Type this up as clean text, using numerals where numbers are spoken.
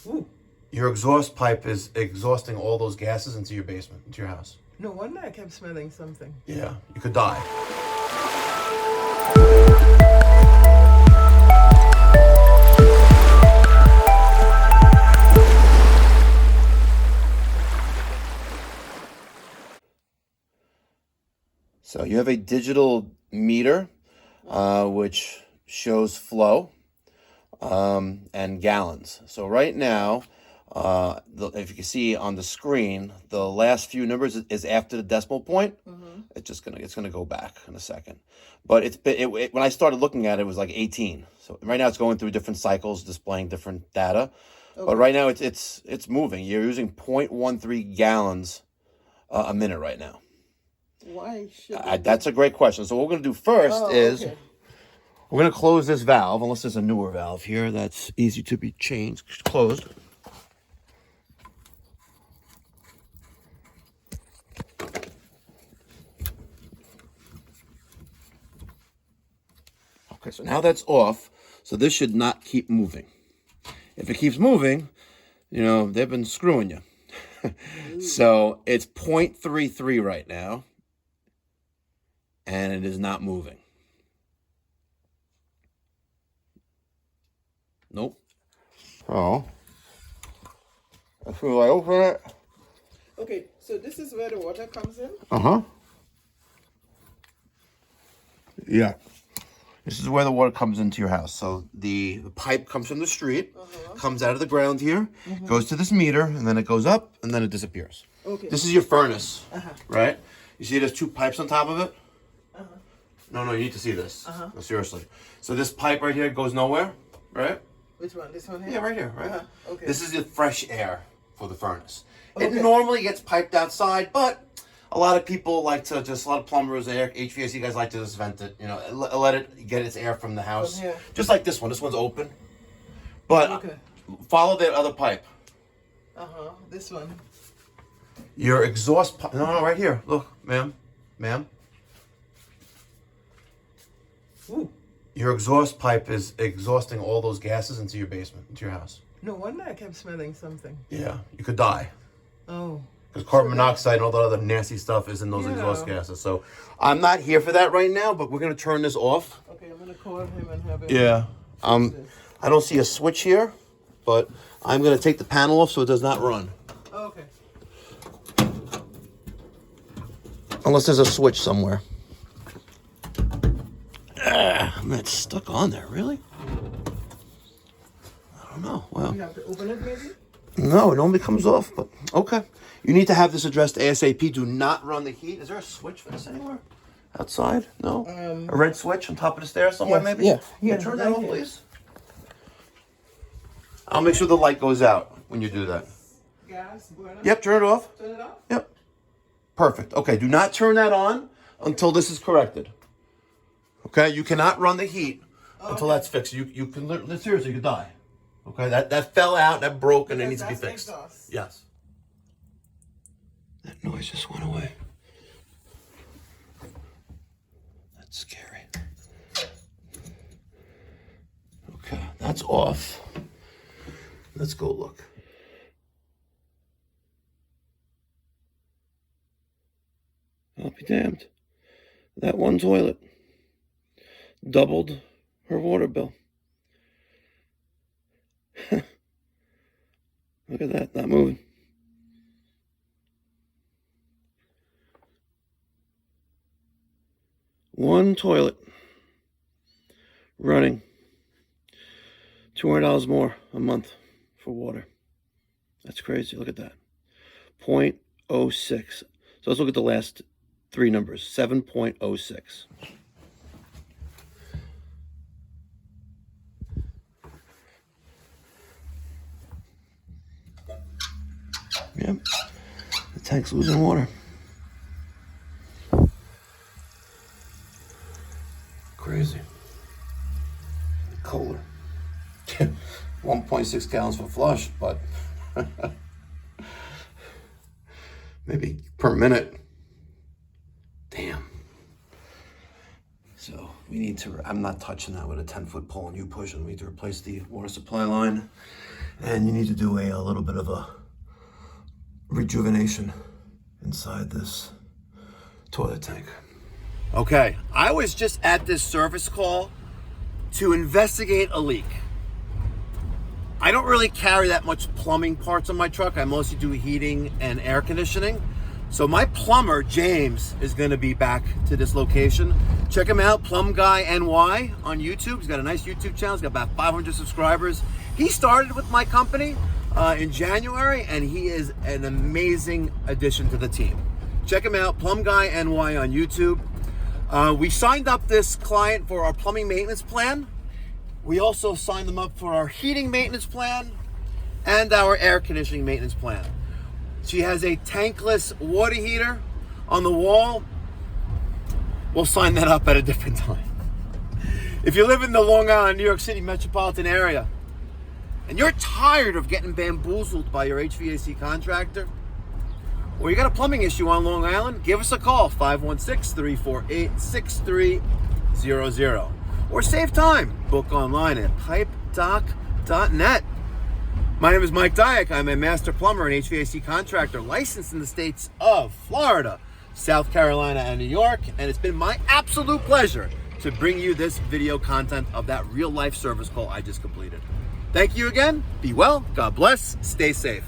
Ooh. Your exhaust pipe is exhausting all those gases into your basement, into your house. No wonder I kept smelling something. Yeah, you could die. So you have a digital meter, which shows flow and gallons. So right now, if you can see on the screen, the last few numbers is after the decimal point. It's gonna go back in a second. But when I started looking at it, it was like 18. So right now it's going through different cycles, displaying different data. Okay. But right now it's moving. You're using 0.13 gallons a minute right now. Why should that's a great question. So what we're going to do first is we're going to close this valve, unless there's a newer valve here that's easy to be changed, closed. Okay, so now that's off. So this should not keep moving. If it keeps moving, they've been screwing you. So it's 0.33 right now. And it is not moving. Nope. Oh. As soon as I open it. Okay, so this is where the water comes in? Uh-huh. Yeah. This is where the water comes into your house. So the pipe comes from the street, comes out of the ground here, goes to this meter, and then it goes up, and then it disappears. Okay. This is your furnace, right? You see there's two pipes on top of it? No, you need to see this. No, seriously. So this pipe right here goes nowhere, right? Which one? This one here? Yeah, right here, right? Okay. This is the fresh air for the furnace. Okay. It normally gets piped outside, but a lot of people like to a lot of plumbers, HVAC guys like to just vent it, let it get its air from the house. From just like this one. This one's open. But follow that other pipe. This one. Your exhaust pipe. No, right here. Look, ma'am. Ooh. Your exhaust pipe is exhausting all those gases into your basement, into your house. No wonder I kept smelling something. Yeah, you could die. Oh. Because carbon monoxide and all that other nasty stuff is in those exhaust gases. So I'm not here for that right now, but we're going to turn this off. Okay, I'm going to call him and have him. Yeah. I don't see a switch here, but I'm going to take the panel off so it does not run. Okay. Unless there's a switch somewhere. That's stuck on there, really? I don't know. Well, you have to open it maybe? No, it normally comes off, but okay. You need to have this addressed ASAP. Do not run the heat. Is there a switch for this anywhere? Outside? No? A red switch on top of the stairs somewhere, maybe? Yeah. Turn that on, please. I'll make sure the light goes out when you do that. Gas, burner? Yep, turn it off. Turn it off? Yep. Perfect. Okay, do not turn that on until this is corrected. Okay, you cannot run the heat until that's fixed. You can seriously, you could die. Okay, that fell out, that broke, and it needs to be fixed. Exhaust. Yes. That noise just went away. That's scary. Okay, that's off. Let's go look. I'll be damned. That one toilet doubled her water bill. Look at that, not moving. One toilet running $200 more a month for water. That's crazy. Look at that. 0.06. So let's look at the last three numbers. 7.06. Yep. The tank's losing water. Crazy. Kohler. 1.6 gallons for flush, but maybe per minute. Damn. So we need to, I'm not touching that with a 10-foot pole and you push it. We need to replace the water supply line. And you need to do a little bit of a rejuvenation inside this toilet tank. Okay, I was just at this service call to investigate a leak. I don't really carry that much plumbing parts on my truck. I mostly do heating and air conditioning. So my plumber, James, is gonna be back to this location. Check him out, Plum Guy NY on YouTube. He's got a nice YouTube channel. He's got about 500 subscribers. He started with my company in January, and he is an amazing addition to the team. Check him out, Plum Guy NY on YouTube. We signed up this client for our plumbing maintenance plan. We also signed them up for our heating maintenance plan and our air conditioning maintenance plan. She has a tankless water heater on the wall. We'll sign that up at a different time. If you live in the Long Island, New York City metropolitan area, and you're tired of getting bamboozled by your HVAC contractor, or you got a plumbing issue on Long Island, give us a call, 516-348-6300. Or save time, book online at pipedoc.net. My name is Mike Dyack. I'm a master plumber and HVAC contractor licensed in the states of Florida, South Carolina, and New York. And it's been my absolute pleasure to bring you this video content of that real life service call I just completed. Thank you again. Be well. God bless. Stay safe.